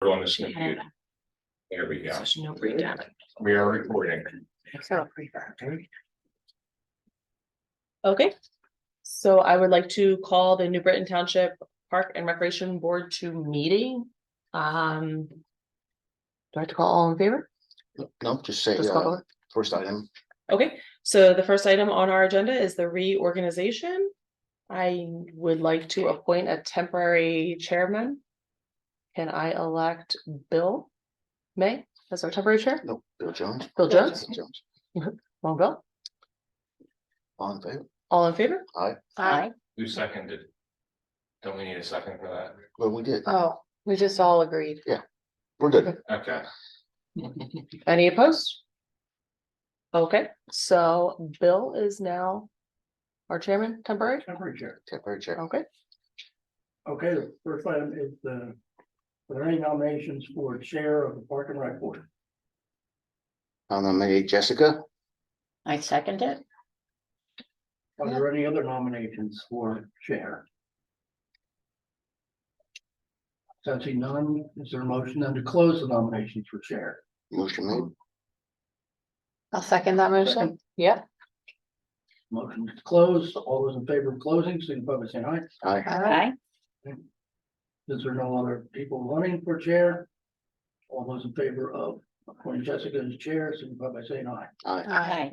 We're on this computer. There we go. There's no breakdown. We are recording. Okay, so I would like to call the New Britain Township Park and Recreation Board to meeting. Do I have to call all in favor? No, just say, Just call it. first item. Okay, so the first item on our agenda is the reorganization. I would like to appoint a temporary chairman. Can I elect Bill May as our temporary chair? No, Bill Jones. Bill Jones? Bill Jones. Well, Bill, All in favor? all in favor? Aye. Aye. Who seconded? Don't we need a second for that? Well, we did. Oh, we just all agreed. We're good. Okay. Any opposed? Okay, so Bill is now our chairman, temporary, Temporary chair. Temporary chair. okay, Okay, the first item is are there any nominations for chair of the Park and Rec Board? I'll nominate Jessica. I second it. Are there any other nominations for chair? Sensing none, is there a motion then to close the nominations for chair? Motion made. I'll second that motion. yep, Motion to close, all those in favor of closing, signify by saying aye. Aye. Aye. Is there no other people running for chair? All those in favor of appointing Jessica as chair, signify by saying aye. Aye. Aye.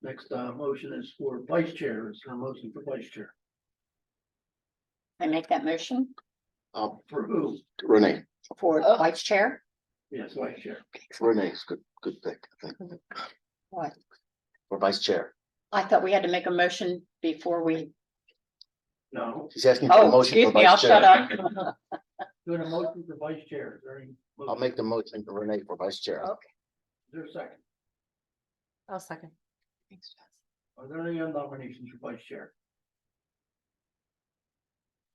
Next, motion is for vice chair, is there a motion for vice chair? I make that motion For who? Renee. for vice chair. Yes, vice chair. Renee's good pick, I think. What? For vice chair. I thought we had to make a motion before we. No, He's asking for a Oh, motion excuse for me, I'll vice shut chair. up. doing a motion for vice chair, is there any? I'll make the motion for Renee for vice chair. Okay. Is there a second? I'll second. Are there any other nominations for vice chair?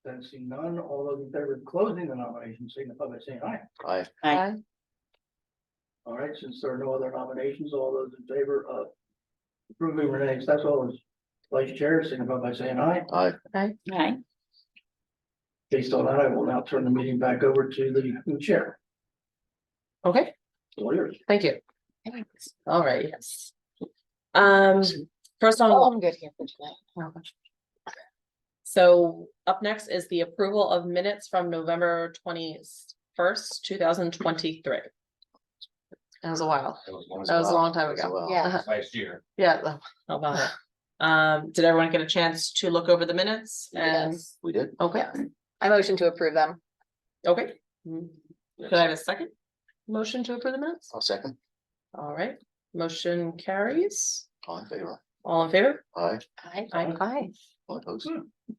Then seeing none, all those in favor of closing the nomination, signify by saying aye. Aye. Aye. All right, since there are no other nominations, all those in favor of approving Renee Stetzel as vice chair, signify by saying aye. Aye. Aye. Based on that, I will now turn the meeting back over to the new chair. Okay, All yours. thank you. All right, yes. First Oh, on, I'm good here for tonight. so up next is the approval of minutes from November 21st, 2023. That was a while. That was That was a long time As ago. well. Yeah. last year. Yeah, how about it? Did everyone get a chance to look over the minutes? And, Yes. We did. okay, I motion to approve them. okay. Could I have a second motion to approve the minutes? I'll second. All right, motion carries. All in favor? All in favor? Aye. Aye. Aye. All opposed?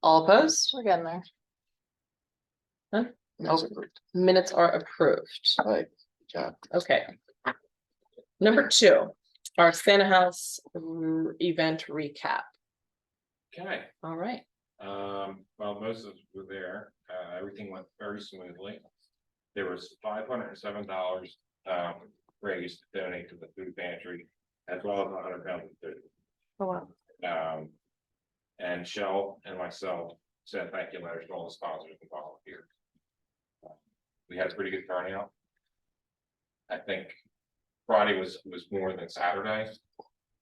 All opposed? We're getting there. That's Okay. approved. Minutes are approved. All right. Good job. Okay. Number 2, our Santa House event recap. Okay. All right, Well, most of us were there. Everything went very smoothly. There was $507 raised to donate to the food pantry, as well as 100 pounds of food. oh wow, And Shell and myself sent thank you letters to all the sponsors and volunteers. We had a pretty good turnout. I think Friday was more than Saturday,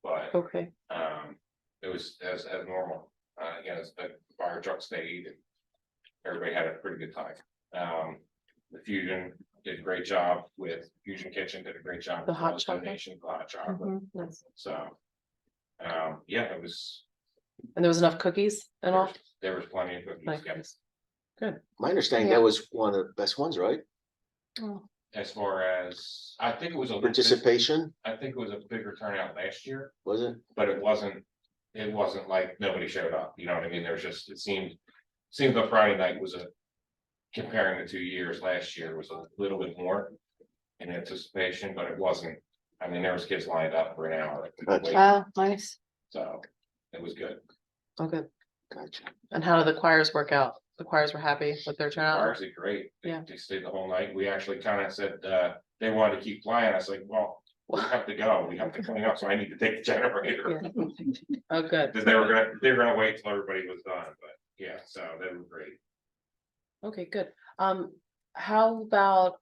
but okay, it was as normal. Again, as the fire truck stayed, and everybody had a pretty good time. The Fusion did a great job with Fusion Kitchen, did a great job. The with hot all chocolate. donation, the hot chocolate. Mhm, yes. So, yeah, it was, And there was enough cookies and all? there was plenty of cookies. Like, Yeah. good. My understanding, that was one of the best ones, right? Oh, As far as, I think it was a little bit, Participation, I think it was a bigger turnout last year, was it? but it wasn't like nobody showed up, you know what I mean? There was just, it seemed the Friday night was comparing the 2 years, last year was a little bit more in anticipation, but it wasn't. I mean, there was kids lined up for an hour. Gotcha. Oh, nice. So it was good. okay. Gotcha. And how did the choirs work out? The choirs were happy with their turnout? Ours did great. Yeah. They stayed the whole night. We actually kind of said, they wanted to keep playing. I was like, well, we have to go. We have to clean up, so I need to take the generator. Yeah. Oh, good. Because they were gonna wait till everybody was done, but yeah, so they were great. Okay, good. how about,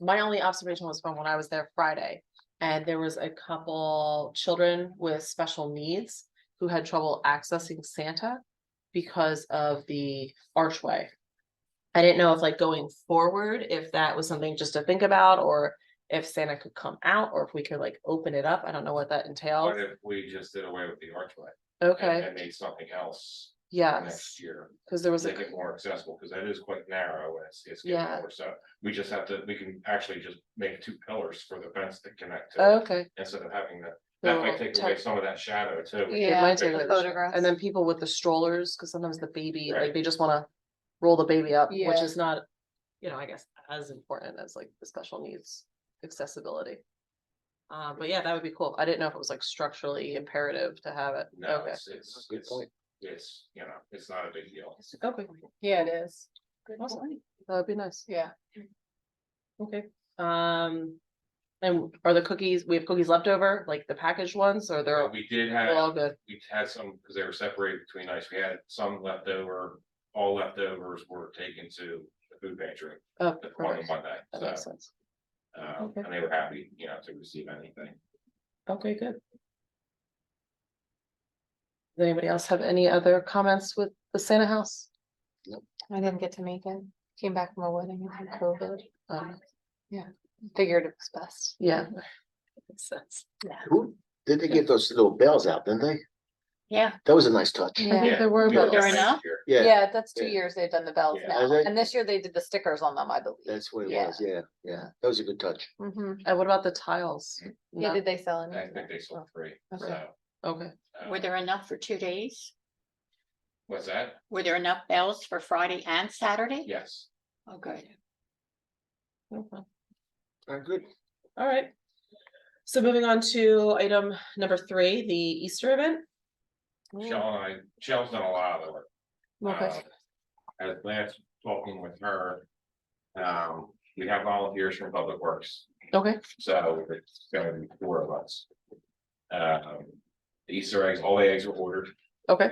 my only observation was from when I was there Friday. And there was a couple children with special needs who had trouble accessing Santa because of the archway. I didn't know if like going forward, if that was something just to think about, or if Santa could come out, or if we could like open it up. I don't know what that entails. What if we just did away with the archway? Okay, And made something else for yes, next year, because there was make it more accessible, because that is quite narrow and it's getting Yeah. more, so we just have to, we can actually just make 2 pillars for the fence to connect to. okay. Instead of having that, The that might little take away some of that shadow too. It Yeah, might take the away the shadow. photographs. And then people with the strollers, because sometimes the baby, like Right. they just wanna roll the baby up, which Yeah. is not, I guess as important as like the special needs accessibility. But yeah, that would be cool. I didn't know if it was like structurally imperative to have it. No, Okay, it's, Good point. it's, it's not a big deal. okay, Yeah, it is. awesome. That would be nice. Yeah. Okay, and are the cookies, we have cookies left over, like the packaged ones, or they're We did they're all have, good? we had some, because they were separated between nights, we had some leftover, all leftovers were taken to the food pantry Oh, the following perfect. Monday. That So, makes sense. Okay. and they were happy, to receive anything. Okay, good. Does anybody else have any other comments with the Santa house? I didn't get to make it. Came back from a wedding and had COVID. Um, Figured it was best. yeah. Makes sense. Who, did they get those little bells out, didn't they? Yeah. That was a nice touch. I think Yeah. there were we did bells. that Fair enough. last year. Yeah, Yeah, that's 2 Yeah. years they've done the bells Yeah. now. Has it? And this year they did the stickers on them, I believe. that's what it Yeah. was, yeah, that was a good touch. Mhm. And what about the tiles? Yeah, No? did they sell any? I think they sold 3, Okay. so. Okay, Were there enough for 2 days? What's that? Were there enough bells for Friday and Saturday? Yes. Oh, good. okay, Good. all right. So moving on to item number 3, the Easter event. Shell's done a lot of the work. Okay, As last talking with her, we have volunteers from Public Works, okay, so it's gonna be 4 of us. The Easter eggs, all the eggs were ordered. okay.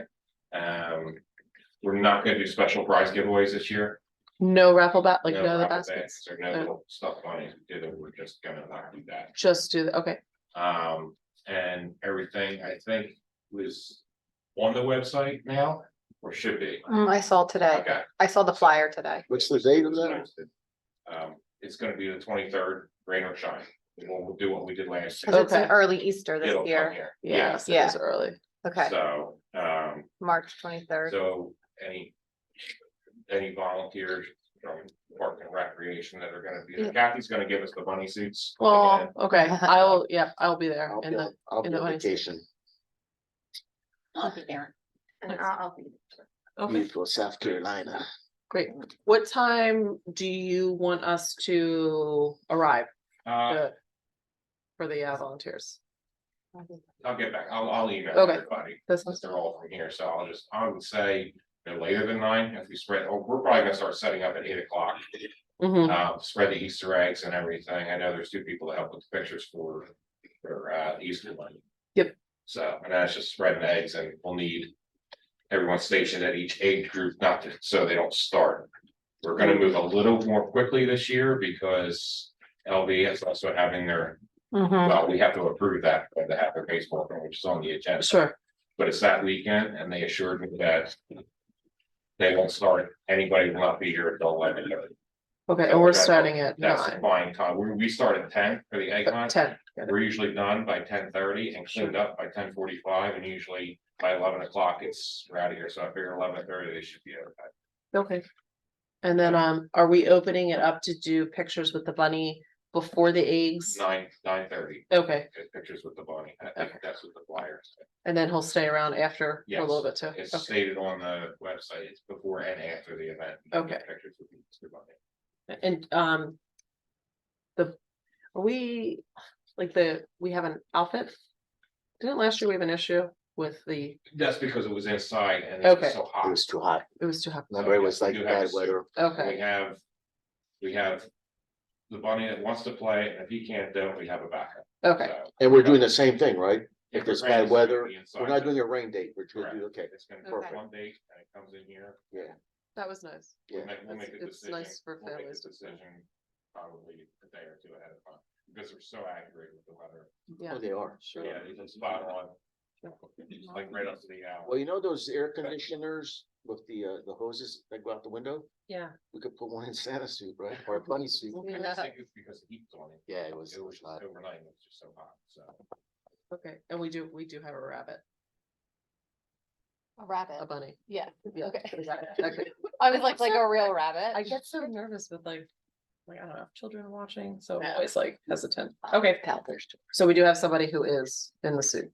We're not gonna do special prize giveaways this year. No raffle like No no raffle baskets, bags or no little stuff money, we're just gonna not do that. just do the, okay, And everything, I think, was on the website now, or should be. I saw today. Okay. I saw the flyer today. What's the date of that? It's gonna be the 23rd, rain or shine, and we'll do what we did last Cause year. it's an Okay. early Easter this It'll come year. here. yes, it Yeah. is early. Okay, So, March 23rd. so any volunteers from Park and Recreation that are gonna be there, Kathy's gonna give us the bunny suits. Well, again. okay, I'll be there I'll in be the, on- I'll in be the on audience. vacation, I'll be there. And I'll be there. Okay, beautiful South Carolina. great. What time do you want us to arrive Uh, for the volunteers? I'll get back, I'll email Okay. everybody, That's since they're all from here, so I would say no later than 9, if we spread, we're probably gonna start setting up at 8 o'clock. Mm-hmm. Spread the Easter eggs and everything. I know there's 2 people that help with the pictures for Easter money. Yep. So, and that's just spreading eggs, and we'll need everyone stationed at each age group, so they don't start. We're gonna move a little more quickly this year because LB is also having their, Mm-hmm. well, we have to approve that, but to have their baseball game, which is on the agenda. Sure, But it's that weekend, and they assured me that they won't start, anybody will not be here until 11:30. okay, So and we're that's- starting at That's the 9, fine time. We start at 10 for the egg hunt. 10. Got it. We're usually done by 10:30 and cleaned up by 10:45, and usually by 11 o'clock, we're out of here. So I figure 11:30, they should be okay. Okay. And then, are we opening it up to do pictures with the bunny before the eggs? 9:30. Okay, Get pictures with the bunny. I Okay. think that's what the flyers. and then he'll stay around after for a little bit Yes, too. it's Okay. stated on the website. It's before and after the event. You can get Pictures with the bunny. And, we have an outfit? Didn't last year we have an issue with That's because it was inside and Okay. it's so It hot. was too hot, it was too hot? remember, it was like We do have bad a suit. weather. Okay, We have the bunny that wants to play, and if he can't do it, we have a backup. okay, So, And we're doing the same thing, right? If it there's rains, bad it's gonna weather, be inside. we're not doing a rain date, we're gonna Correct. do, okay, It's gonna be Okay. one date and it comes in here. yeah. That was nice. Yeah. We'll make a It's decision. nice for We'll make a families to- decision probably a day or two ahead of time, because they're so accurate with the weather. Yeah. Oh, they are. Sure. Yeah, they just spot on. It's like right up to the hour. Well, you know those air conditioners with the hoses that go out the window? Yeah. We could put one in Santa suit, right? Or a bunny suit. I think it's because the heat's on it. Yeah, it was. It was just overnight, it was just so hot, so. Okay, and we do have a rabbit, A a rabbit, bunny. yeah, Yeah. okay. Okay. I was like a real rabbit. I get so nervous with like, I don't know, children watching, so I'm Yeah. always like hesitant. Okay, Panthers. so we do have somebody who is in the suit.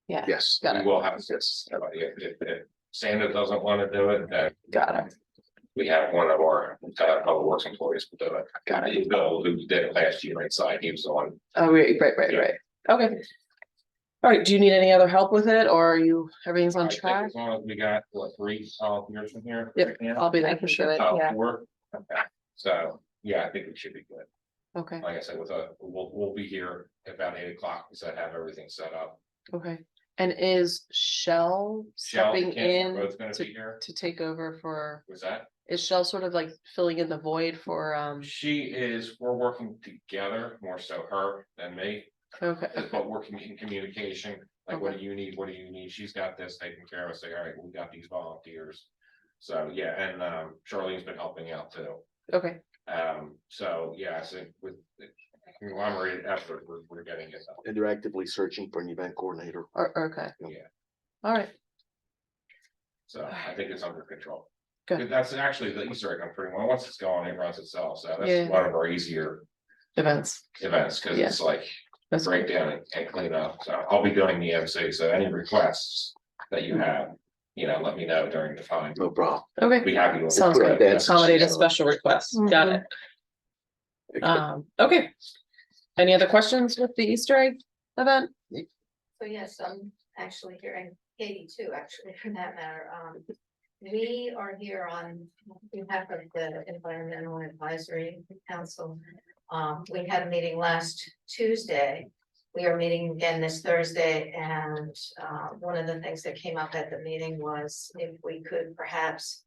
Yeah. Yes. Got We it, will have to get somebody, if Santa doesn't wanna do it, then got it, we have one of our, public works employees will do it. got it. Bill, who did it last year inside, he was the one. Oh, right, Yeah. right. Okay. All right, do you need any other help with it, or are you, everything's I on think track? As long as we got, what, 3 volunteers from here? Yep, Yeah. I'll be I there can for do sure. it. Oh, Yeah. 4? Okay, so, yeah, I think we should be good. Okay, Like I said, we'll be here about 8 o'clock, because I have everything set up. okay. And is Shell Shell and stepping Kim are in both gonna to, be here. to take over for, Was that? is Shell sort of like filling in the void for, We're working together, more so her than me, okay, but working in communication, like, what do you need, what do you need, she's got this taken care of, say, all right, we got these volunteers. So, yeah, and Charlene's been helping out too, okay, so, yeah, I think with the conglomerated effort, we're getting it done. And they're actively searching for an event coordinator. okay, Yeah, all right, so I think it's under control. Good. That's actually the Easter egg, I'm pretty well, once it's going, it runs itself, so Yeah. that's one of our easier events. events, cause Yeah. it's like That's break down and clean up, so I'll be doing the MC, so any requests that you have, let me know during the time. No problem. Okay, Be happy to. sounds Right, good. that's- Accommodate a special request. Got it. Okay. Any other questions with the Easter egg event? So yes, I'm actually hearing Katie too, actually, for that matter. We are here on behalf of the Environmental Advisory Council. We had a meeting last Tuesday. We are meeting again this Thursday, and one of the things that came up at the meeting was if we could perhaps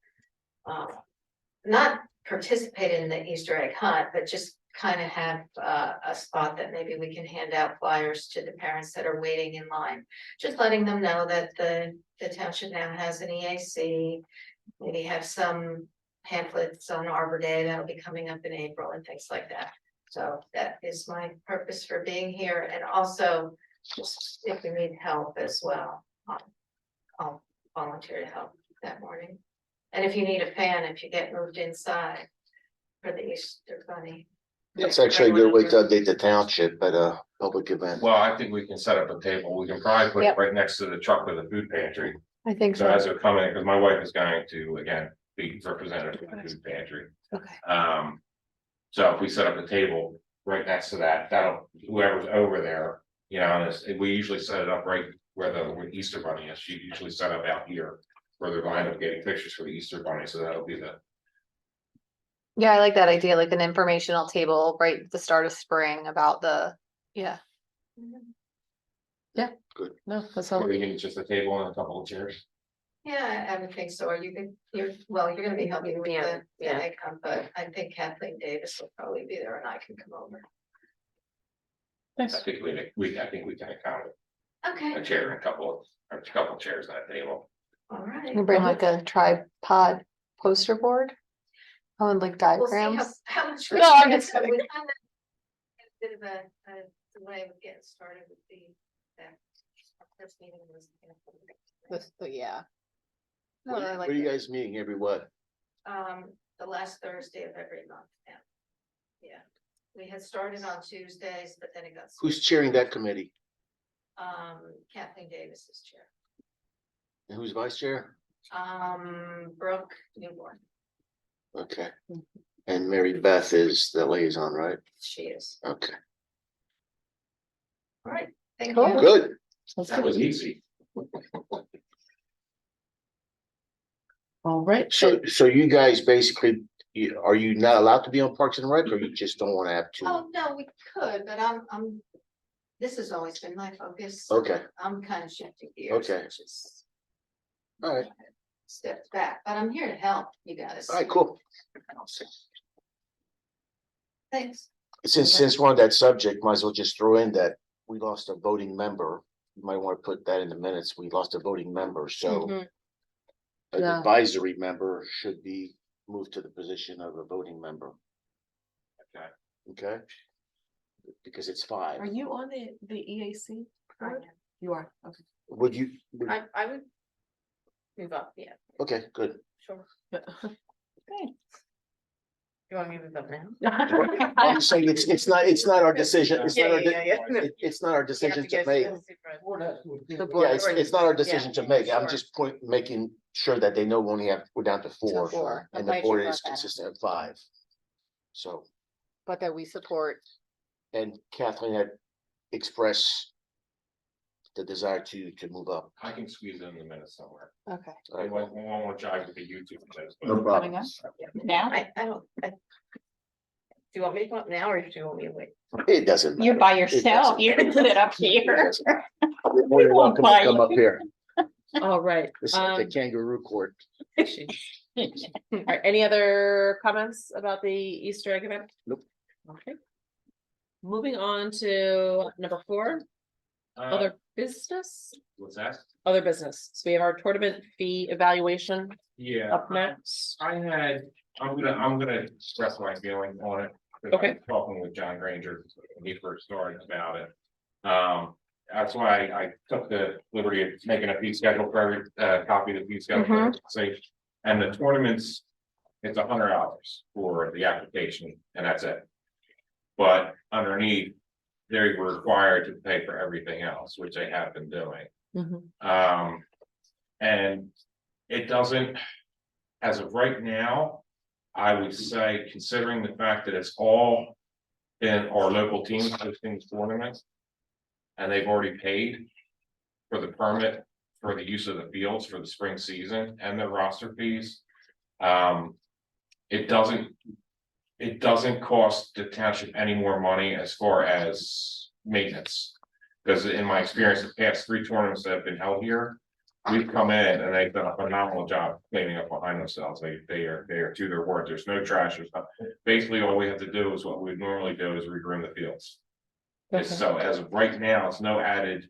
not participate in the Easter egg hunt, but just kind of have a spot that maybe we can hand out flyers to the parents that are waiting in line. Just letting them know that the township now has an EAC, maybe have some pamphlets on Arbor Day that'll be coming up in April and things like that. So that is my purpose for being here, and also just if we need help as well, I'll volunteer to help that morning. And if you need a fan, if you get moved inside for the Easter bunny. It's actually a good way to update the township at a public event. Well, I think we can set up a table, we can probably put it Yep. right next to the truck with the food pantry. I think So so. as they're coming, because my wife is going to, again, be represented for the food pantry. Okay. So if we set up a table right next to that, that'll, whoever's over there, and we usually set it up right where the Easter bunny is, she usually set up out here. Where they're lined up getting pictures for the Easter bunny, so that'll be the, Yeah, I like that idea, like an informational table right at the start of spring about yeah. No, that or sounds, you need just a table and a couple of chairs. Yeah, I would think so, or you're gonna be helping with the egg hunt, but I think Kathleen Davis will probably be there and I can come over. I nice. think I think we can accommodate Okay, a chair and a couple of chairs on that table. all right. You bring like a tripod poster board. Oh, and like We'll see diagrams. how much. No, I'm just we kidding. kind of had a bit of a delay with getting started with that our first meeting was. Yeah. No, Where I like are you it. guys meeting? Every what? The last Thursday of every month, yeah. Yeah, we had started on Tuesdays, but then it got. Who's chairing that committee? Kathleen Davis is chair. And who's vice chair? Brooke Newborn, Okay. And Mary Beth is the liaison, right? she is. Okay, All right, thank Cool. you. good. That was easy. All right, So you guys basically, are you not allowed to be on Parks and Rec, or you just don't want to have to? Oh, no, we could, but this has always been my focus. Okay, I'm kind of shifting gears. Okay. which is- all right. stepped back, but I'm here to help you guys. All right, cool. Thanks. Since we're on that subject, might as well just throw in that we lost a voting member. You might want to put that in the minutes. We lost a voting member, so Mhm. an Yeah. advisory member should be moved to the position of a voting member. Okay. Okay? Because it's 5. Are you on the EAC? I board? You are, okay. Would you, I would. Move up, yeah, okay, good. sure. Okay. You want me to move up now? I'm saying it's not our decision. It's not our, Yeah. it's not our decision to make. Board has to approve. The board. Yeah, it's not our decision to make. I'm sure. just making sure that they know we only have, we're down to 4. four. I'm And the glad you board brought is that up. consistent of 5. So, But that we support, and Kathleen had expressed the desire to move up. I can squeeze it in the minutes somewhere. okay. All I right, won't want to jive with the YouTube. videos, but- no problem. Coming up? Now, Do you want me to come up now or do you want me to wait? It doesn't matter. you're by It yourself, doesn't- you can sit up it here. doesn't matter. You're more than welcome to come up here. All right. This is like a kangaroo court. All right, any other comments about the Easter egg event? Nope. Okay. Moving on to number 4, other business, What's that? other business. So we have our tournament fee evaluation Yeah. up next. I'm gonna express my feeling on it. 'Cause I was Okay. Talking with John Granger when he first started about it. That's why I took the liberty of making a fee schedule for every, copy of the fee schedule. for every state. And the tournaments, it's $100 for the application and that's it. But underneath, they were required to pay for everything else, which they have been doing. Mhm. And it doesn't, as of right now, I would say, considering the fact that it's all been our local teams hosting tournaments. And they've already paid for the permit for the use of the fields for the spring season and the roster fees. It doesn't cost the township any more money as far as maintenance. Because in my experience, the past 3 tournaments that have been held here, we've come in and they've done a phenomenal job cleaning up behind themselves. They are to their word. There's no trash or stuff. Basically, all we have to do is what we normally do is regroom the fields. Okay. So as of right now, it's no added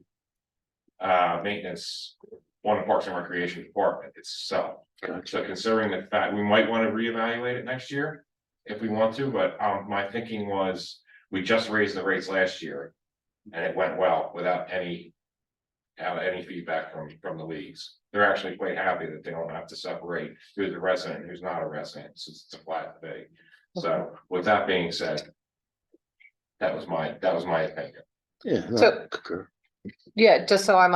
maintenance on the Parks and Recreation Department itself. So considering the fact, we might want to reevaluate it next year if we want to, but my thinking was we just raised the rates last year. And it went well without any feedback from the leagues. They're actually quite happy that they don't have to separate who's a resident and who's not a resident, since it's a flat fee. So with that being said. That was my opinion. Yeah. no, So- concur. Yeah, just so I'm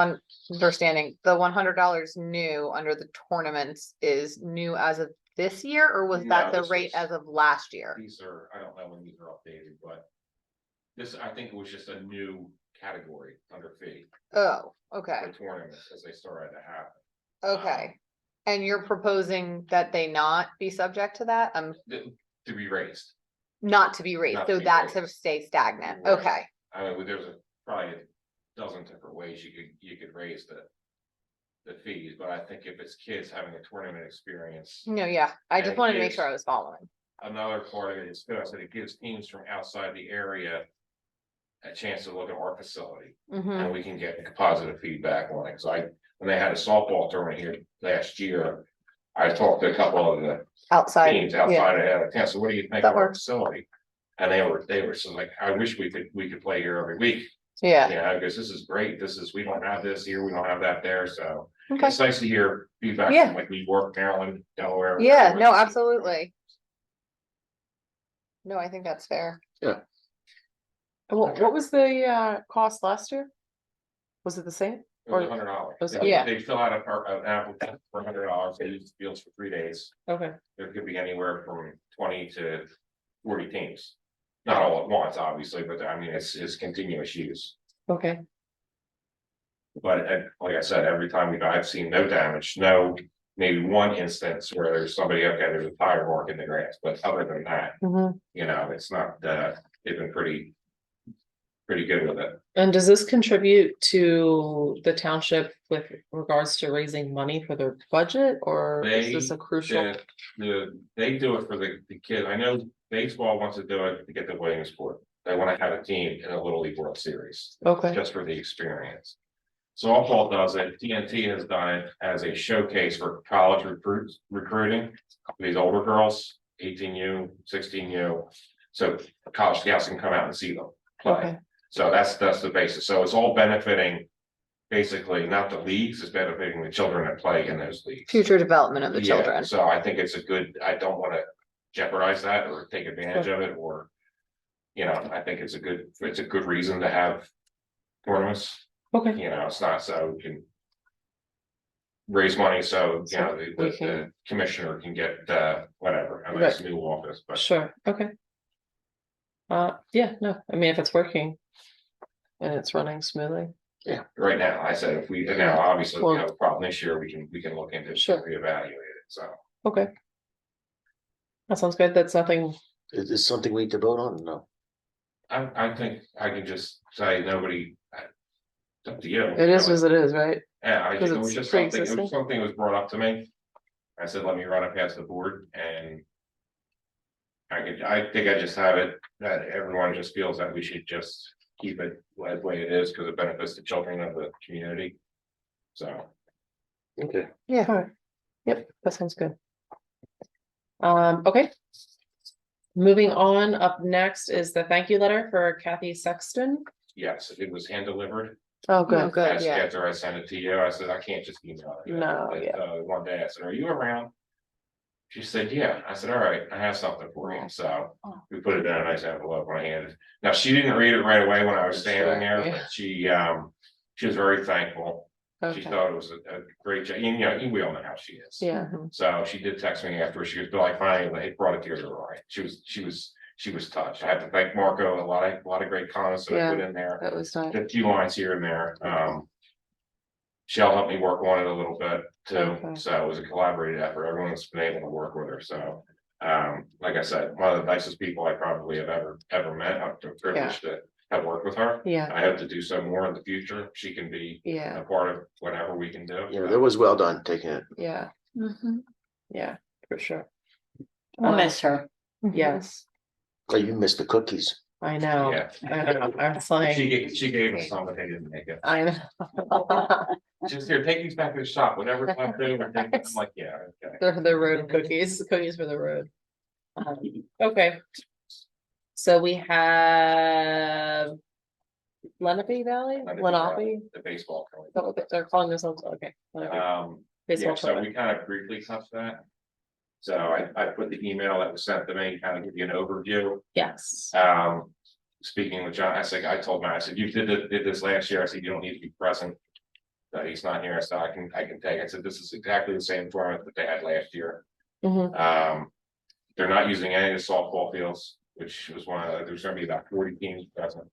understanding, the $100 new under the tournaments is new as of this year, or was No, that the this rate was- as of last year? These are, I don't know when these are updated, but. This, I think it was just a new category under fee Oh, okay, for tournaments as they started to happen. okay. And you're proposing that they not be subject to that? To be raised. Not to be raised, Not to so be that to raised. stay stagnant, Right. okay. I mean, there's probably a dozen different ways you could raise the fees, but I think if it's kids having a tournament experience. No, yeah, I And just it wanted to make gives- sure I was following. Another part of it is, that it gives teams from outside the area. A chance to look at our facility Mhm. and we can get positive feedback on it, cause when they had a softball tournament here last year. I talked to a couple of the Outside, teams yeah, outside of town, so what do you think That of our works. facility? And they were so like, I wish we could play here every week, yeah, you know, because this is great, we don't have this here, we don't have that there, so. okay, It's nice to hear feedback Yeah. from like New York, Maryland, Delaware. yeah, no, absolutely. No, I think that's fair. What was the cost last year? Was it the same? It was $100. Was- Yeah. They fill out an application for $100, they use the fields for 3 days. Okay, There could be anywhere from 20 to 40 teams. Not all at once, obviously, but I mean, it's continuous use. okay, But like I said, every time I've seen no damage, maybe one instance where there's somebody, okay, there's a tire mark in the grass, but other than that, Mhm. you know, it's not, they've been pretty pretty good with it. And does this contribute to the township with regards to raising money for their budget, or is this a crucial? They do it for the kid. I know baseball wants to do it to get the Williamsport. They want to have a team in a Little League World Series, Okay, just for the experience. Softball does it. TNT has done it as a showcase for college recruiting. These older girls, 18U, 16U. So college scouts can come out and see them play. okay, So that's the basis. So it's all benefiting, basically, not the leagues, it's benefiting the children that play in those leagues. Future development of the Yeah, children. so I think it's a good, I don't wanna jeopardize that or take advantage of it, or. You know, I think it's a good reason to have tournaments, okay, you know, it's not so we can. Raise money, so, you know, we the can- commissioner can get, whatever, a nice new office, but. sure, okay. Yeah, no, I mean, if it's working. And it's running smoothly, Right now, I said if we, now, obviously, we have a problem this year, we can look into it, Sure. reevaluate it, so. okay. That sounds good, that's nothing, Is this something we need to vote on? No. I think I can just say nobody. It's up to you. it is as it is, right? Yeah, it 'cause was it's just something, pre-existing. something was brought up to me. I said, let me run it past the board and. I think I just have it, that everyone just feels that we should just keep it the way it is, because it benefits the children of the community. So, Okay. Yeah, all right. Yep, that sounds good. Okay. Moving on, up next is the thank you letter for Kathy Sexton. yes, it was hand delivered. Oh, Oh, good. good, Yes, yeah. after I sent it to you, I said, I can't just email it. No, And, yeah. One day I said, are you around? She said, yeah. I said, all right, I have something for you. So Oh. we put it in a nice envelope when I handed it. Now, she didn't read it right away when I was standing there, Yeah. but she was very thankful. She Okay, thought it was a great job. You know, we all know how she is. yeah, So she did text me after. She was like, finally, brought it to her. Right. She was touched. I have to thank Marco, a lot of great comments that I put in there. that was nice. A few lines here and there. She'll help me work on it a little bit too. Okay. So it was a collaborative effort. Everyone's been able to work with her. So, like I said, one of the nicest people I probably have ever met. I'm privileged to have worked with her. Yeah, I hope to do so more in the future. She can be yeah, a part of whatever we can do. Yeah, that was well done, taking it. yeah, Mhm. yeah, for sure. I'll miss her. Yes, Oh, you missed the cookies. I know, Yeah. I know, I was like, She gave us some, but they didn't make it. I know. Just here, take these back to the shop, whatever's left over. take it." I'm like, yeah, okay. They're the road cookies for the road. Okay. So we have. Lenape Valley, Lenape, The baseball. they're calling themselves, okay. Lenape. Yeah, Baseball so tournament. we kind of briefly touched that. So I put the email that was sent to me, kind of give you an overview. Yes, Speaking with John, I told him, I said, you did this last year. I said, you don't need to be present. He's not here, so I can take it. I said, this is exactly the same format that they had last year. mhm, They're not using any of the softball fields, which was there's gonna be about 40 teams present.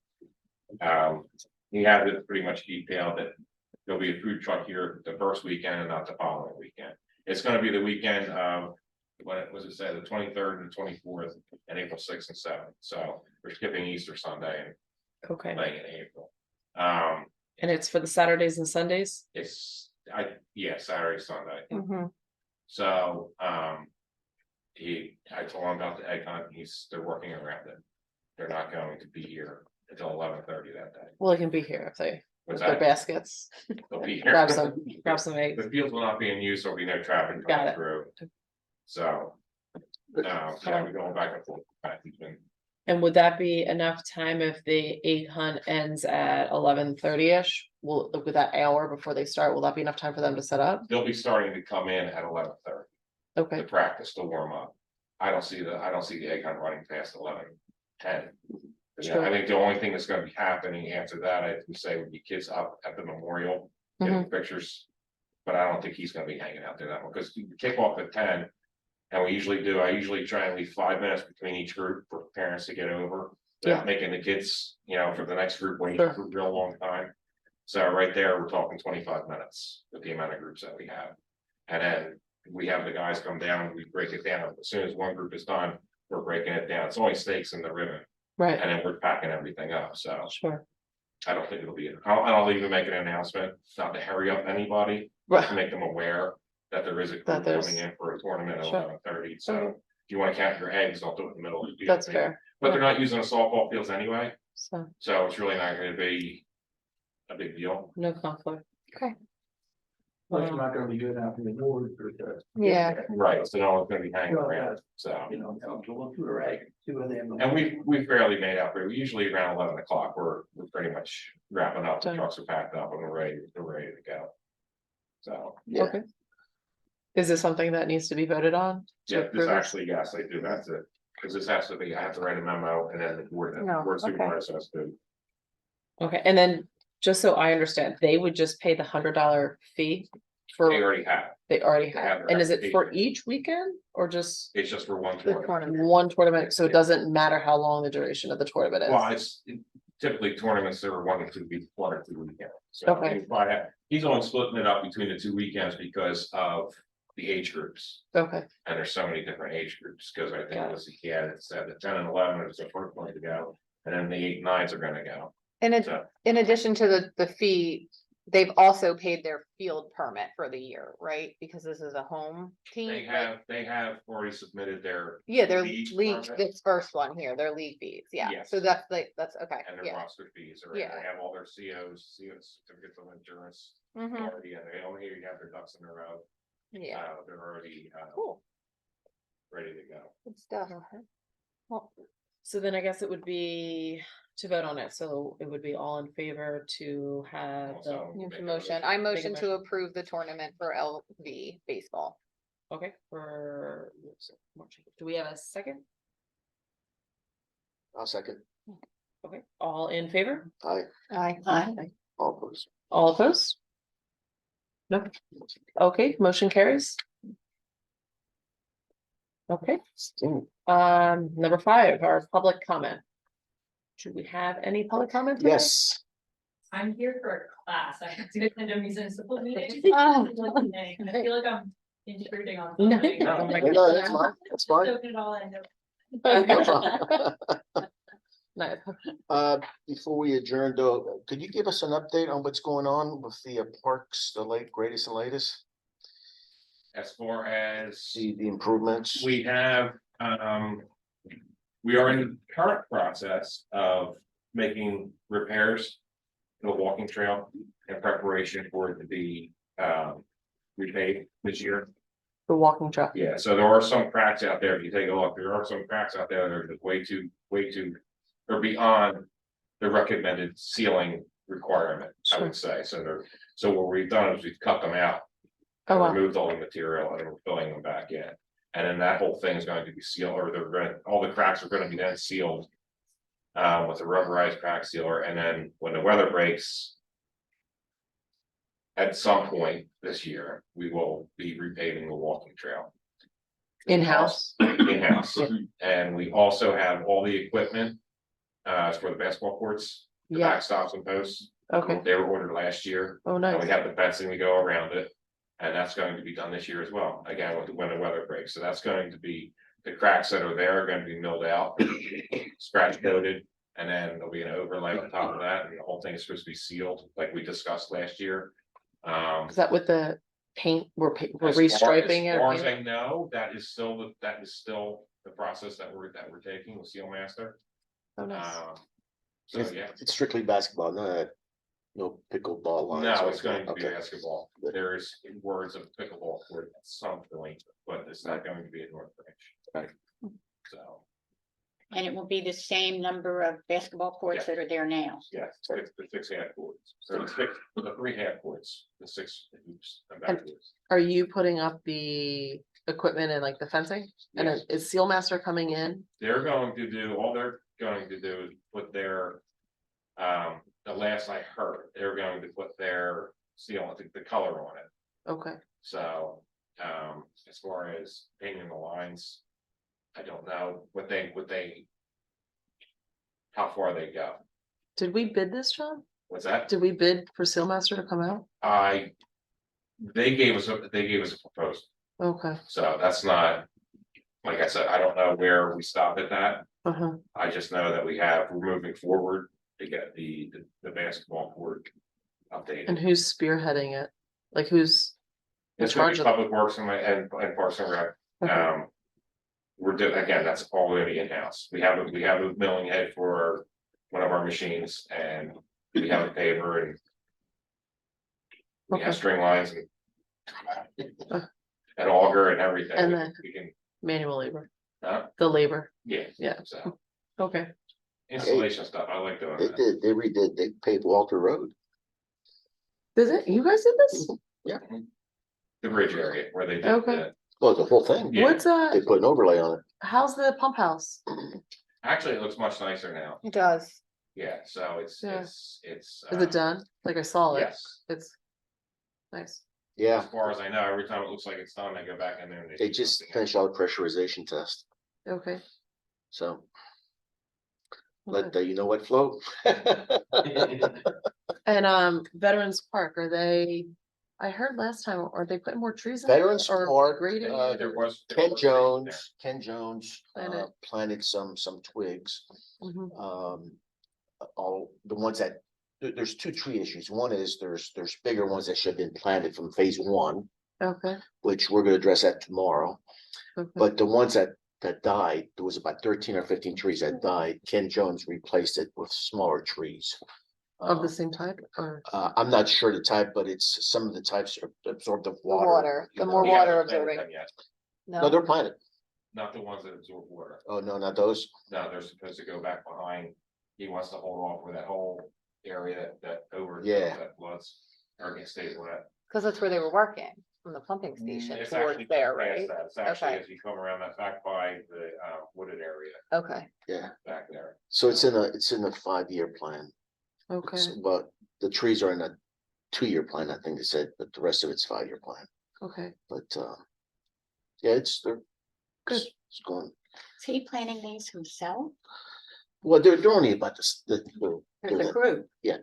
He had it pretty much detailed that there'll be a food truck here the first weekend and not the following weekend. It's gonna be the weekend of, when it was it said, the 23rd and 24th, and April 6th and 7th. So we're skipping Easter Sunday and okay, playing in April. and it's for the Saturdays and Sundays? Saturday, Sunday. Mhm. So, I told him about the egg hunt, they're working around it. They're not going to be here until 11:30 that day. Well, they can be here if they, What's with their that? baskets, They'll be here. grab some eggs, The fields will not be in use, there'll be no traffic Got coming it. through. So. Yeah, we're going back and forth. He's been- and would that be enough time if the egg hunt ends at 11:30ish? With that hour before they start, will that be enough time for them to set up? They'll be starting to come in at 11:30 to Okay, practice, to warm up. I don't see the egg hunt running past 11:10. Yeah, Sure. I think the only thing that's gonna be happening after that, I would say, would be kids up at the memorial, getting pictures. But I don't think he's gonna be hanging out there that one, because you kick off at 10. And I usually try and leave 5 minutes between each group for parents to get over. Yeah. Without making the kids, for the next group wait Sure. for a real long time. So right there, we're talking 25 minutes with the amount of groups that we have. And then we have the guys come down, we break it down. As soon as one group is done, we're breaking it down. It's only stakes in the ribbon. Right, and then we're packing everything up, so sure. I don't think it'll be, I'll even make an announcement, not to hurry up anybody, to Right, make them aware that there is a crew That there's- coming in for a tournament at Sure. 11:30, so Okay. if you wanna count your eggs, don't do it in the middle of the field. that's maybe. fair, But they're not using the softball fields anyway, so, so it's really not gonna be a big deal. no conflict. But it's not gonna be good after the board for the. Yeah. Right, so no one's gonna be hanging Well, around, so. You know, to look through the rag, see where they have. And we fairly made out, but usually around 11 o'clock, we're pretty much wrapping up, the Done. trucks are packed up and we're ready to go. So, Yeah, Okay. Is this something that needs to be voted on? to yeah, this approve it? actually, yes, I do have to, because this has to be, I have to write a memo and then the board No, supervisor has to. Okay, and then, just so I understand, they would just pay the $100 fee They for, already have, they already they have, have and is it for application. each weekend or just it's just for one The tournament. tournament. one tournament? So it doesn't matter how long the duration of the tournament Well, is? it's typically tournaments, there are 1 or 2 weeks, 1 or 2 weekends. So Okay. he's only splitting it up between the 2 weekends because of the age groups. Okay, And there's so many different age groups, because I think Got it it. was, he had it said the 10 and 11 is the first one to go, and then the 8 and 9s are gonna go. So, In addition to the fee, they've also paid their field permit for the year, right? Because this is a home team. they have already submitted their. Yeah, their league league, permit. this first one here, their league fees, yeah, Yes. so that's like, that's okay, And their yeah. roster fees, or Yeah. they have all their COs, certificates of insurance, Mhm, already, and they only have their ducks in a row. yeah, They're already, cool, ready to go. good stuff. Well, so then I guess it would be to vote on it, so it would be all in favor to have the, Also, new make a motion, I motion to motion. approve the tournament for LV baseball. okay, for. Do we have a second? I'll second. Okay, all in favor? I, Aye. all opposed. All opposed? No. Okay, motion carries. Okay, number 5, our public comment. Do we have any public comment? today? Yes, I'm here for a class. I have to attend a municipal meeting. Oh. I feel like I'm intruding on No. something. Oh my no, that's fine, that's fine. Soak it all in. No problem. Nice. Before we adjourn though, could you give us an update on what's going on with the parks, the greatest and latest? As far as. See the improvements? We have, we are in the current process of making repairs to the walking trail in preparation for it to be, repaved this year. The walking track. Yeah, so there are some cracks out there. If you take a look, there are some cracks out there that are just way too, or beyond the recommended ceiling requirement, I would say. So what we've done is we've cut them out. Oh, wow. Removed all the material and we're filling them back in. And then that whole thing is going to be sealed, or all the cracks are gonna be then sealed. With a rubberized crack sealer, and then when the weather breaks. At some point this year, we will be repaving the walking trail. In-house. In-house, Yeah. and we also have all the equipment. For the basketball courts, the Yeah, backstops and posts, okay, they were ordered last year. oh, And nice, we have the fencing to go around it. And that's going to be done this year as well, again, when the weather breaks, so that's going to be, the cracks that are there are gonna be milled out. Scratch coated, and then there'll be an overlay on top of that, and the whole thing is supposed to be sealed, like we discussed last year. is that with the paint, we're As far- restriping it? As or far as painting I know, that is still the process that we're taking with Seal Master. it? Oh, nice. So, yeah. It's strictly basketball, no pickleball lines. No, or it's going to be okay. basketball. There's words of pickleball court at some point, but it's not going to be at North Branch. Right. So, And it will be the same number of basketball courts that are there now. yeah, it's the 6 half courts, so it's the 3 half courts, the 6 hoops and And- backwards. Are you putting up the equipment and like the fencing? And then Yes. is Seal Master coming in? They're going to do, all they're going to do is put their, the last I heard, they're going to put their seal, the color on it. Okay, So, as far as painting the lines, I don't know what they. How far they go, did we bid this, John? what's that? Did we bid for Seal Master to come out? They gave us a proposal, Okay, so that's not. like I said, I don't know where we stop at that. Uh-huh. I just know that we're moving forward to get the basketball court And updated. who's spearheading it? Like who's in It's gonna charge be of it? Public Works and Parks and Rec. Okay. We're doing, again, that's all gonna be in-house. We have a milling head for one of our machines and we have a paver and we have Okay. string lines Uh. and auger and everything. And then- We can, Manual labor, uh, the labor, yeah. Yeah. So okay. installation stuff, I like doing that. They redid, they paved Walter Road. Does it, you guys did this? The bridge area where they did Okay. the, Well, the whole thing. Yeah. What's They put an overlay on it. how's the pump house? actually, it looks much nicer now. It does. Yeah, so it's. Yeah. Is Is it done? Like I saw it, Yes. it's nice. Yeah, As far as I know, every time it looks like it's done, they go back in there and they do just something else. finished all the pressurization test, Okay. so okay. let you know what flow. And Veterans Park, are they, I heard last time, are they putting more trees in? Veterans or Park, grading it, There or- was. Ken Jones Planted. planted some twigs. Mhm. All the ones that, there's two tree issues. One is there's bigger ones that should have been planted from phase one, Okay. which we're gonna address that tomorrow. Okay. But the ones that died, there was about 13 or 15 trees that died. Ken Jones replaced it with smaller trees. Of the same type, or? I'm not sure the type, but it's some of the types are absorb the The water. water, you the know. more Yeah, water they're absorbing. planted yet. No, No, they're planted. Not the ones that absorb water. Oh, no, not those. No, they're supposed to go back behind. He wants to hold off with that whole area that over. Yeah. That floods or gets stays wet. because that's where they were working, from the pumping station It's towards actually there, past right? that. It's actually Okay. as you come around that back by the wooded area Okay, Yeah. back there. So it's in a 5-year plan. Okay, But the trees are in a 2-year plan, I think they said, but the rest of it's 5-year plan. okay, But yeah, they're Good. It's going, Is he planning these himself well, they're only about this, or the group? yeah,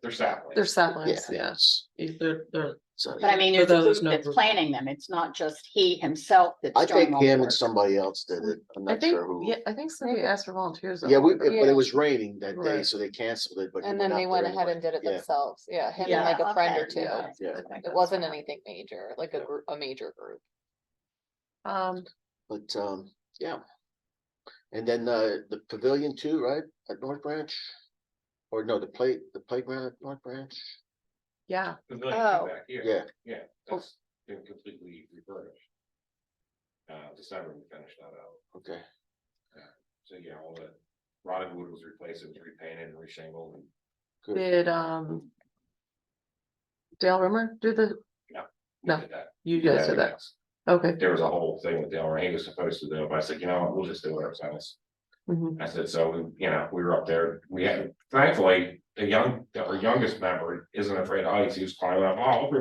They're saplings. they're yeah. saplings, yeah, they're, So But I mean, For there's a those group that's no- planning them. It's not just he himself that's I doing think all the him work. and somebody else did it. I'm I not think, sure who. yeah, I think somebody asked for volunteers. at Yeah, one but point. it was raining that day, Right. so they canceled it, but. he and then they out went there ahead anyway. and did it Yeah. themselves, yeah, him and Yeah, like a friend or okay, two. yeah. Yeah. Okay. It wasn't anything major, like a Yeah. group, a major group. But yeah. And then the pavilion too, right, at North Branch? Or no, the playground at North Branch? Yeah, The village Oh. back here. Yeah. Yeah, that's been completely refurbished. December we finished that out. Okay. So yeah, all the rotted wood was replaced, it was repainted and reshingled and. Good. did Dale Rimmer do the, we No. did that. you guys did that, Yes. okay. There was a whole thing with Dale, he was supposed to do it, but I said, you know what, we'll just do it ourselves. Mhm. I said, so, we were up there, we had, thankfully, our youngest member isn't afraid of heights, he was climbing up, I'm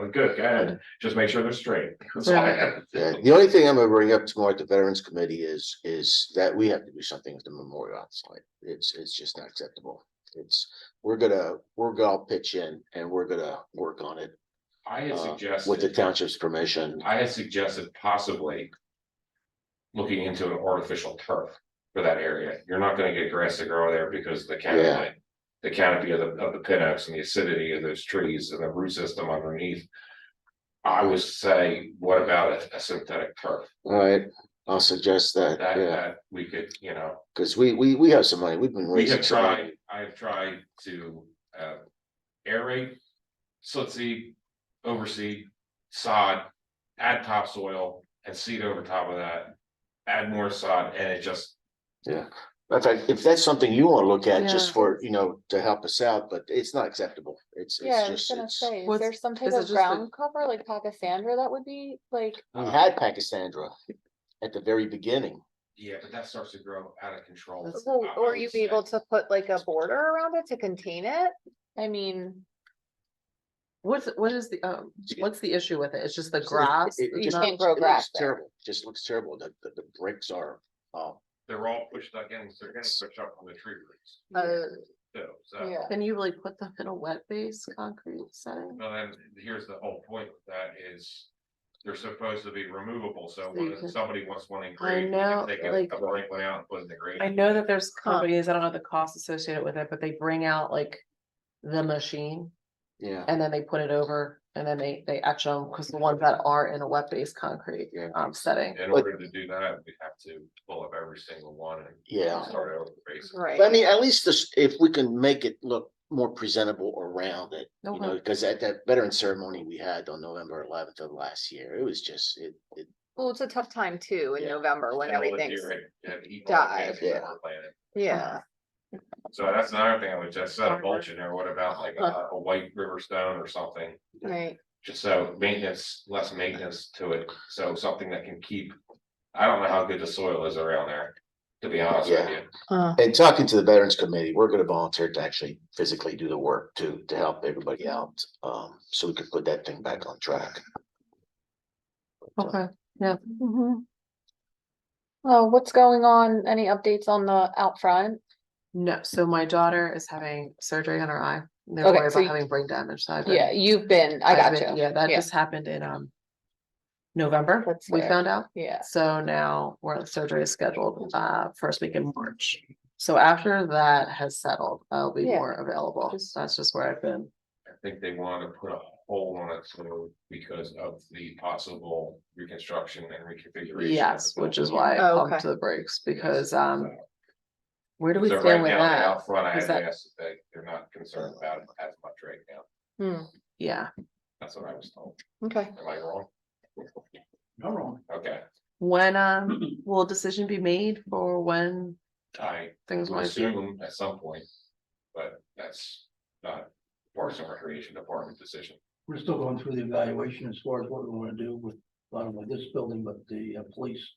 like, good, go ahead, just make sure they're straight. That's all I had to Yeah, do. the only thing I'm gonna bring up tomorrow at the Veterans Committee is that we have to do something with the memorial outside. It's just not acceptable. We're gonna all pitch in and we're gonna work on it I had with the suggested, township's permission. I had suggested possibly looking into an artificial turf for that area. You're not gonna get grass to grow there because the canopy, of the pin oaks and the acidity of those trees and the root system underneath. I would say, what about a synthetic turf? All right, I'll suggest that, That, yeah, that we could, because we have some money. We've been we raising have some money. tried, I have tried to aerate, soot seed, overseed, sod, add topsoil and seed over top of that. Add more sod and it just, In fact, if that's something you want to look at, just Yeah. for, to help us out, but it's not acceptable. Yeah, I was just, gonna say, is What's- there some type is it of just a- ground cover like Pachysandra that would be like? we had Pachysandra at the very beginning. yeah, but that starts to grow out of control. That's- Well, I or would you be say. able to put like a border around it to contain it? I mean, What is the, what's the issue with it? It's just the It- grass? it you just know? can't grow it looks grass there. terrible. Just looks terrible. The bricks are, They're all pushed up in, so they're getting pushed up on the tree roots. too, so. yeah. Can you like put them in a wet base concrete setting? Well, then, here's the whole point with that is, they're supposed to be removable, so So you when can- somebody wants one in I grade, you know, can take a like- blank one out and put it in the grade. I know that there's companies, I don't know the cost associated with it, but they bring out like the machine Yeah, and then they put it over and then they etch them, because the ones that are in a wet-based concrete setting. In order to do that, we have to pull up every single one and yeah. start over basically. Right. But I mean, at least this, if we can make it look more presentable around it, you know, Okay. because at that veteran ceremony we had on November 11th of last year, it was just, it, Well, it's a tough time too in Yeah. November when And all the everything's, deer had eaten all the died. plants that were planted. yeah, So that's another thing I would just set a mulch in there. What about like a white river stone or something? right. Just so maintenance, less maintenance to it, so something that can keep. I don't know how good the soil is around there, to be honest with Yeah. you. and talking to the Veterans Committee, we're gonna volunteer to actually physically do the work to help everybody out. So we could put that thing back on track. Okay, yeah. Mhm. Oh, what's going on? Any updates on the out front? No, so my daughter is having surgery on her eye. They're Okay, worried so about you- having brain damage, so I've been. Yeah, you've been, I I've got been- you. Yeah, that Yeah. just happened in November, That's we fair. found out. Yeah, So now the surgery is scheduled first week in March. So after that has settled, I'll be Yeah. more available. So that's just where I've been. I think they want to put a hole on it too because of the possible reconstruction and reconfiguration. of the Yes, which is building. why I Oh, pumped okay. the brakes because So- where do we So stand right with now, that? out front, I Is had that- asked that they're not concerned about it as much right now. Hmm, Yeah, That's what I was told. okay. Am I wrong? No wrong. Okay, when will a decision be made for when I things would might be? assume at some point, but that's not Parks and Recreation Department decision. We're still going through the evaluation as far as what we wanna do with, not only this building, but the police.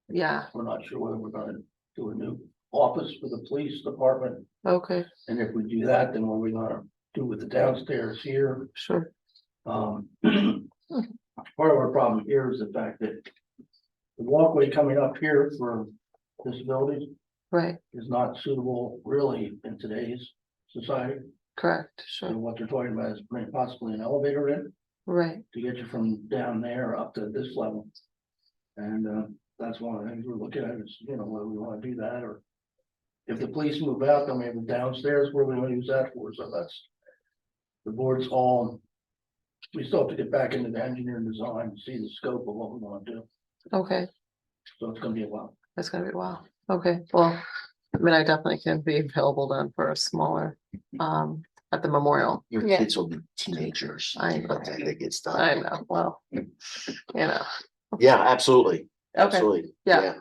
Yeah, We're not sure whether we're gonna do a new office for the police department, okay, and if we do that, then what are we gonna do with the downstairs here? sure. Part of our problem here is the fact that the walkway coming up here for disabilities Right, is not suitable really in today's society. correct, So sure, what they're talking about is putting possibly an elevator in right, to get you from down there up to this level. And that's one of the things we're looking at is, you know, whether we wanna do that or. If the police move out, then we have the downstairs, where we wanna use that for, so that's. The board's all. We still have to get back into the engineering design, and see the scope of what we wanna do, okay, so it's gonna be a while. that's gonna be, wow, okay, well, I mean, I definitely can be available then for a smaller, at the memorial. Your Yeah. kids will be teenagers. I know. by the time that gets done. I know, well, you know, Yeah, absolutely, Okay, absolutely, yeah. yeah.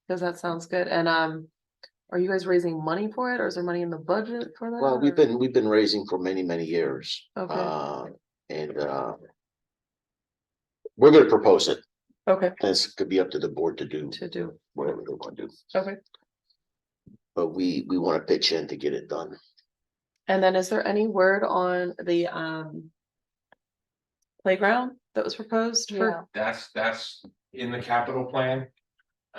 cause that sounds good, and, are you guys raising money for it, or is there money in the budget for that? Well, or- we've been raising for many years. Okay. And we're gonna propose it. Okay, This could be up to the board to do to do, whatever they want to do, okay, but we wanna pitch in to get it done. and then is there any word on the, playground that was proposed Yeah. for, That's in the capital plan.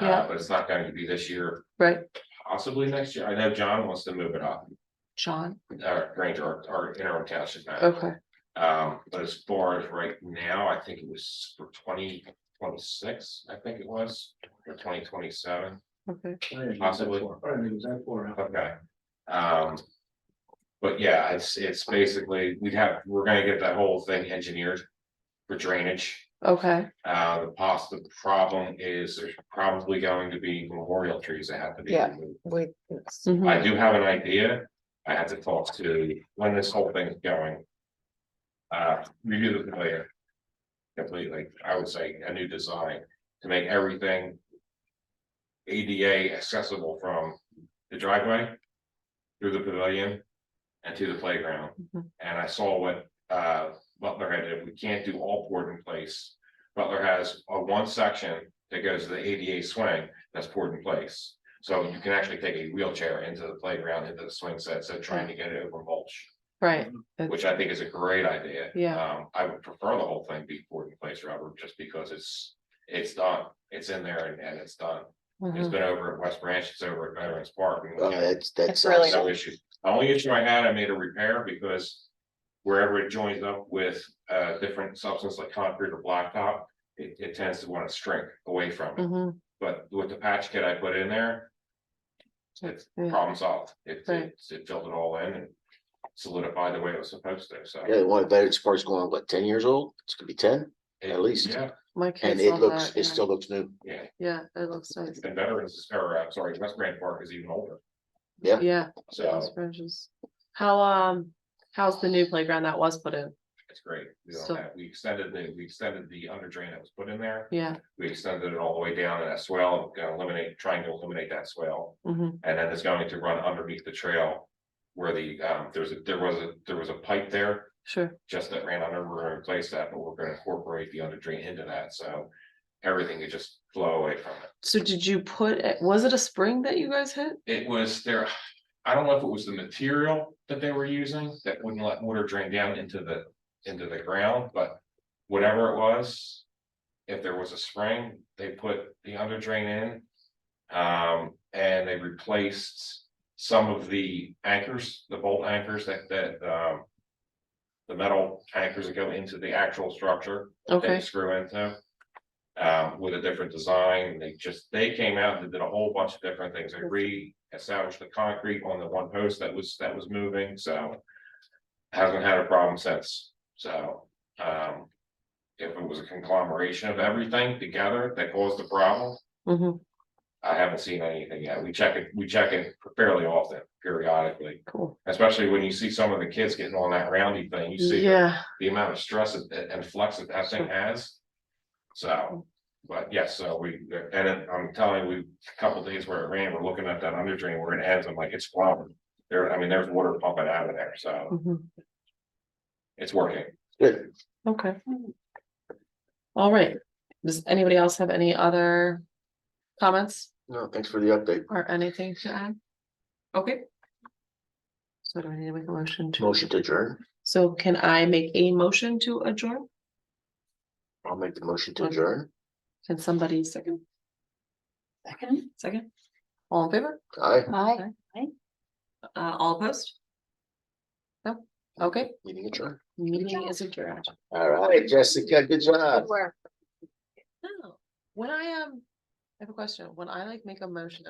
Yeah. But it's not going to be this year, right, possibly next year. I know John wants to move it up, John? Granger, our interim township manager. Okay, But as far as right now, I think it was for 2026, I think it was, or 2027. okay, Possibly. I think it's that far out. Okay. But yeah, it's basically, we're gonna get that whole thing engineered for drainage. okay, The problem is there's probably going to be memorial trees that have to be Yeah. removed. We, mhm, I do have an idea. I have to talk to when this whole thing is going. Review the pavilion. Completely, I would say a new design to make everything. ADA accessible from the driveway. Through the pavilion. And to the playground. Mhm. And I saw what Butler had, if we can't do all poured in place. Butler has a one section that goes to the ADA swing that's poured in place. So you can actually take a wheelchair into the playground, into the swing set, so trying to get it over mulch, right, which I think is a great idea. Yeah. I would prefer the whole thing be poured in place, Robert, just because it's done, it's in there and it's done. It's mhm, been over at West Branch, it's over at Veterans Park. And we had That's It's really no issue. The only issue I had, I made a repair because wherever it joins up with different substance like concrete or blacktop, it tends to want to shrink away from it. Mhm. But with the patch kit I put in there, it's Yeah. problem solved. It Right. filled it all in and solidified the way it was supposed to, so. Yeah, one of the veterans park's going, what, 10 years old? It's gonna be 10, at least. Yeah, My And kids it love looks, that, it yeah. still looks new. yeah. Yeah, it looks nice. And Veterans, or, sorry, West Grand Park is even older, Yeah, Yeah. so those branches. How's the new playground that was put in? it's great. We So- don't have, we extended the under drain that was put in there. Yeah. We extended it all the way down to that swell, trying to eliminate that swell. Mhm. And then it's going to run underneath the trail where there was a pipe there Sure. just that ran under, we're gonna replace that, but we're gonna incorporate the under drain into that, so everything could just flow away from it. So did you was it a spring that you guys hit? It was there, I don't know if it was the material that they were using that wouldn't let water drain down into the ground, but whatever it was, if there was a spring, they put the under drain in. And they replaced some of the anchors, the bolt anchors the metal anchors that go into the actual structure. That Okay. you screw into. With a different design, they came out and did a whole bunch of different things, they re-established the concrete on the one post that was moving, so. Hasn't had a problem since, so, if it was a conglomeration of everything together that caused the problem, Mhm. I haven't seen anything yet, we check it fairly often, periodically. Cool. Especially when you see some of the kids getting on that roundy thing, you see Yeah. the amount of stress and flux that thing Sure. has. So, but yes, so I'm telling you, a couple days where it rained, we're looking at that under drain where it ends, I'm like, it's flowing. There's water pumping out of there, so Mhm. it's working. good. Okay. All right. Does anybody else have any other comments No, thanks for the update. or anything to add? Okay. So do I need to make a motion to? Motion to adjourn. So can I make a motion to adjourn? I'll make the motion to Okay. adjourn. Can somebody second? Second? All in favor? Aye, All opposed? No? Okay, meeting adjourned. meeting is adjourned. All right, Jessica, good job. No, when I have a question, when I make a motion.